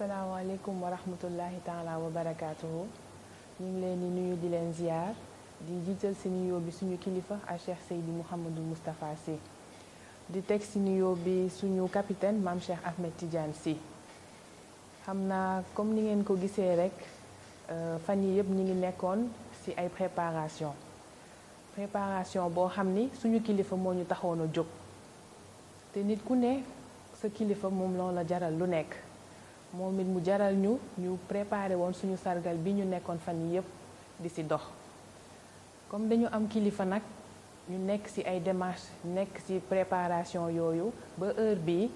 asalaamaaleykum wa rahmatullahi taala wa barakaatuhu ñu ngi leen di nuyu di leen ziar di jiital si nuyoo bi suñu kilifa a Cheikh Seydi Mouhamadou Moustapha Sy di teg si nuyoo bi suñu capitaine maam Cheikh Ahmed Tidiane Sy. xam naa comme ni ngeen ko gisee rek fan yi yëpp ñi ngi nekkoon ci ay préparation boo xam ni suñu kilifa moo ñu taxoon a jóg te nit ku ne sa kilifa moom loolu la jaral lu nekk moom it mu jaral ñu préparé woon suñu sargal bi ñu nekkoon fan yi yëpp di ci dox comme dañu am kilifa nag ñu nekk ci ay démarches nekk ci préparation yooyu ba heure bii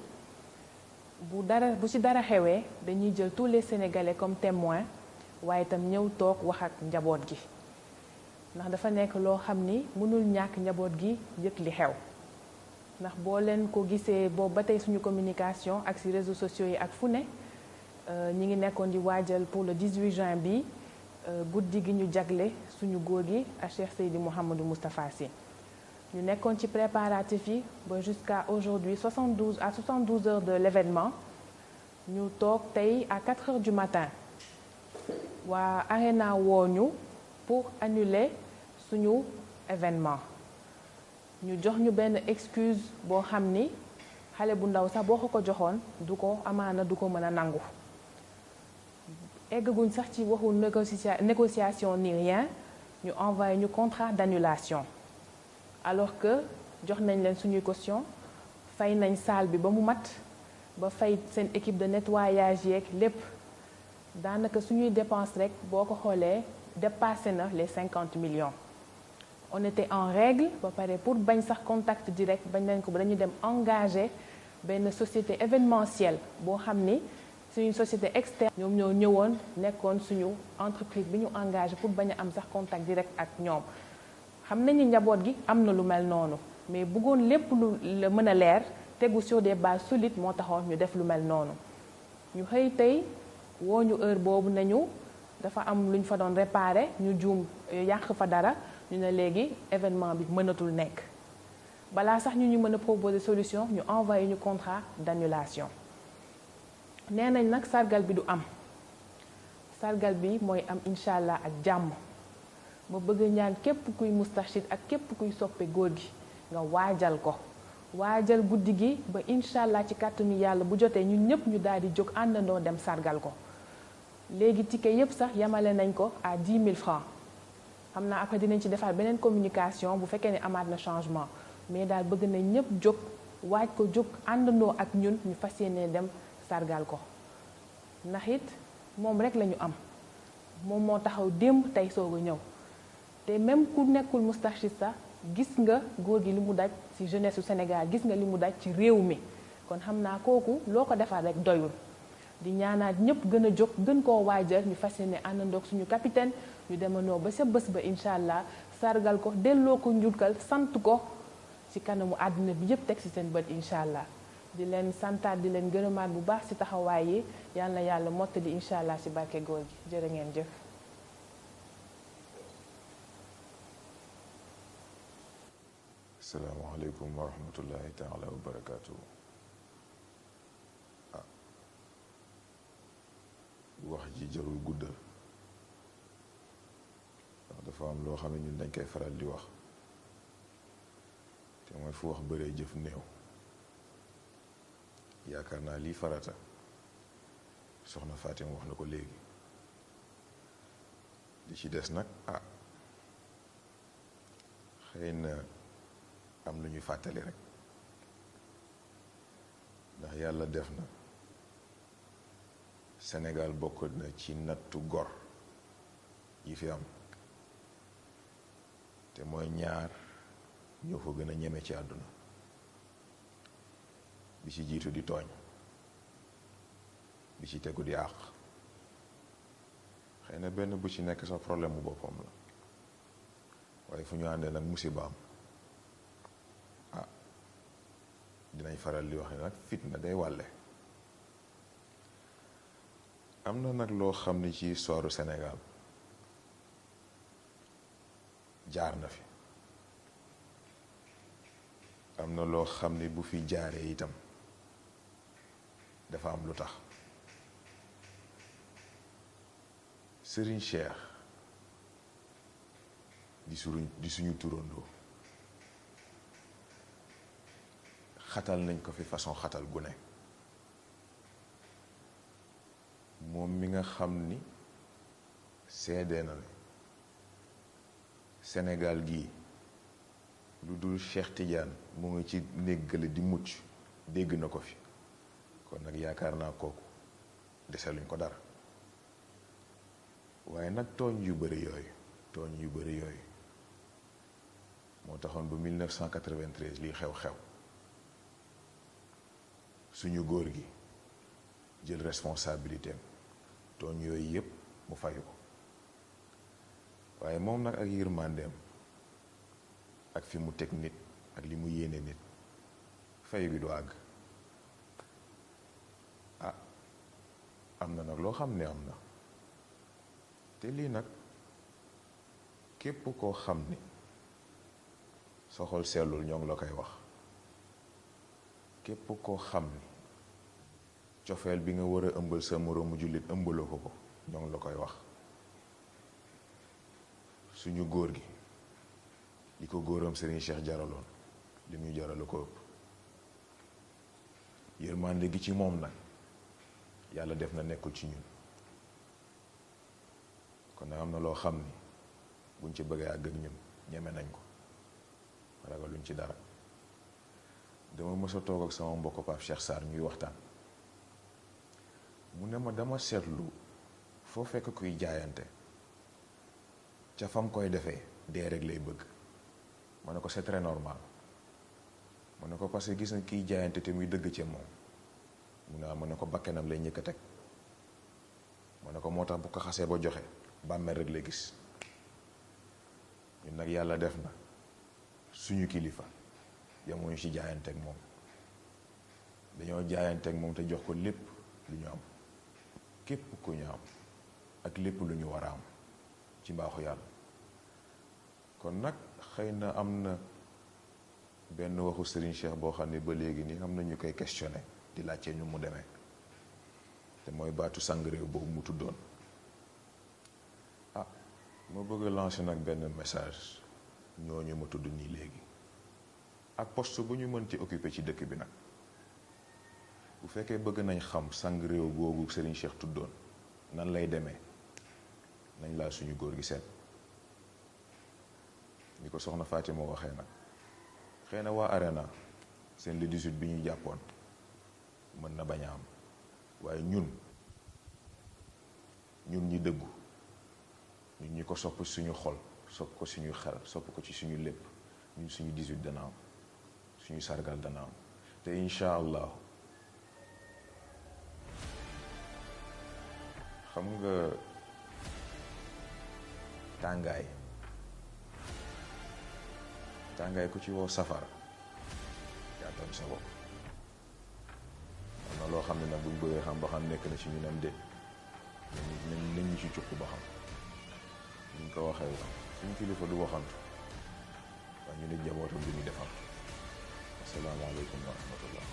bu ci dara xewee dañuy jël tous les Sénégalais comme témoins waaye itam ñëw toog wax ak njaboot gi ndax dafa nekk loo xam ni mënul ñàkk njaboot gi yëg li xew ndax boo leen ko gisee boobu ba tey suñu communication ak ci réseaux sociaux yi ak fu ne ñi ngi nekkoon di waajal pour le 18 juin bi guddi gi ñu jagle suñu góor gi a Cheikh Seydi Mouhamadou Moustapha Sy ñu nekkoon ci préparatifs yi ba jusqu'à aujourd'hui 72 heures de l'événement ñu toog tey à 4 heures du matin waa Arena woo ñu pour annuler suñu événement ñu jox ñu benn excuse boo xam ni xale bu ndaw sax boo ko joxoon du ko amaana du ko mën a nangu eggaguñ sax ci waxu négociation ni rien ñu envoyé ñu contrat d'annulation alors que jox nañ leen suñuy caution fay nañ salle bi ba mu mat ba fay seen équipe de nettoyage yeeg lépp daanaka suñuy dépense rek boo ko xoolee dépassé na les 50 millions on était en règle ba pare pour bañ sax contact direct bañ nañ ko ba dañu dem engagé benn société événementielle boo xam ni suñu société externe ñoom ñoo ñëwoon nekkoon suñu entreprise bi ñu engagé pour bañ a am sax contact direct ak ñoom xam nañu njaboot gi am na lu mel noonu mais bëggoon lépp lu la mën a leer tegu sur des bases solides moo taxoon ñu def lu mel noonu ñu xëy tey woo ñu heure boobu nañu dafa am lu ñu fa doon réparer ñu juum yàq fa dara ñu ne léegi événement bi mënatul nekk balaa sax ñu mën a proposer solution ñu envoyé ñu contrat d'annulation nee nañ nag sargal bi du am sargal bi mooy am incha allah ak jàmm ma bëgg ñaan képp kuy Moustarchid ak képp kuy soppe góor gi nga waajal ko waajal guddi gi ba incha allah ci kàttanu yàlla bu jotee ñun ñëpp ñu daal di jóg àndandoo dem sargal ko léegi ticket yëpp sax yamale nañ ko à 10 000 francs xam naa après dinañ ci defaat beneen communication bu fekkee ne amaat na changement mais daal bëgg nañ ñëpp jóg waaj ko jóg àndandoo ak ñun ñu fas yéene dem sargal ko ndax it moom rek la ñu am moom moo taxaw démb tey soog a ñëw te même ku nekkul Moustarchid sax gis nga góor gi li mu daj ci jeunesse su Sénégal gis nga li mu daj ci réew mi kon xam naa kooku loo ko defal rek doyul di ñaanaat ñëpp gën a jóg gën koo waajal ñu fas yéene àndandoog suñu capitaine ñu demandoo ba sa bés ba incha allah sargal ko delloo ko njukkal sant ko ci kanamu àddina bi yëpp teg ci seen bët incha allah di leen santaat di leen gërëmaat bu baax ci taxawaay yi yal na yàlla mottali incha allah ci barke góor gi jërë ngeen jëf. asalaamaaleykum wa rahmatullahi taala wa barakaatu. wax ji jarul guddal ndax dafa am loo xam ne ñun dañ koy faral di wax te mooy fu wax bëree jëf néew yaakaar naa lii farata soxna Fatima wax na ko léegi li ci des nag xëy na am lu ñuy fàttali rek ndax yàlla def na Sénégal bokk na ci nattu gor yi fi am te mooy ñaar ñoo fa gën a ñeme ci àdduna bi ci jiitu di tooñ bi ci tegu di àq xëy na benn bu ci nekk sax problème bu boppam la waaye fu ñu àndee nag musibaam dinañ faral di wax ne nag fitna day wàlle am na nag loo xam ne ci histoire du Sénégal jaar na fi am na loo xam ne bu fi jaaree itam dafa am lu tax Serigne Cheikh di suñu turandoo xatal nañ ko fi façon xatal gu ne moom mi nga xam ni seede na ne Sénégal gii lu dul Cheikh Tidiane mu ngi ci néggale di mucc dégg na ko fi kon nag yaakaar naa kooku deseluñ ko dara waaye nag tooñ yu bari yooyu moo taxoon ba 1993 lii xew-xew suñu góor gi jël responsabilité am tooñ yooyu yépp mu fayu ko waaye moom nag ak yërmandeem ak fi mu teg nit ak li mu yéene nit fayu bi du àgg am na nag loo xam ne am na te lii nag képp koo xam ni sa xol sellul ñoo ngi la koy wax képp koo xam ni cofeel bi nga war a ëmbal sa moroomu jullit ëmbaloo ko ñoo ngi la koy wax suñu góor gi li ko góoram Serigne Cheikh jaraloon li muy jaralu ko ëpp yërmande gi ci moom nag yàlla def na nekkul ci ñun kon nag am na loo xam ni buñ ci bëggee àgg ak ñun ñeme nañ ko ragaluñ ci dara dama mës a toog ak sama mbokk Pape Cheikh Sarr ñuy waxtaan mu ne ma dama seetlu foo fekk kuy jaayante ca fam koy defee dee rek lay bëgg ma ne ko c'est très normal ma ne ko parce que gis na kiy jaayante te muy dëgg ci moom mu ne ma ne ko bakkenam lay ñëkk a teg ma ne ko moo tax bu ko xasee ba joxe bàmmeel rek lay gis ñun nag yàlla def na suñu kilifa yamuñu ci jaayanteeg moom dañoo jaayanteeg moom te jox ko lépp lu ñu am képp ku ñu am ak lépp lu ñu war a am ci mbaaxu yàlla kon nag xëy na am na benn waxu Serigne Cheikh boo xam ne ba léegi nii am na ñu koy questionné di laajte ñu mu demee te mooy baatu sang réew boobu mu tuddoon ma bëgg a lancer nag benn message ñooñu ma tudd nii léegi ak poste bu ñu mënti occupé ci dëkk bi nag bu fekkee bëgg nañ xam sang réew googu Serigne Cheikh tuddoon nan lay demee nañ laa suñu góor gi seet ni ko soxna Fatima waxee nag xëy na waa Arena seen le 18 bi ñu jàppoon mën na bañ a am waaye ñun ñi dëggu ñun ñi ko sopp suñu xol sopp ko suñu xel sopp ko ci suñu lépp ñun suñu 18 dana am suñu sargal dana am te incha allah xam nga tàngaay ku ci woo safara yaa tam sa bopp am na loo xam ne nag buñ bëggee xam ba xam nekk na ci ñu nem de nañ ñu ci cuq ba xam ñu ko waxee suñu kilifa du waxantu waaye ñu ne jabootam du ñu defal asalaamaaleykum wa rahmatullah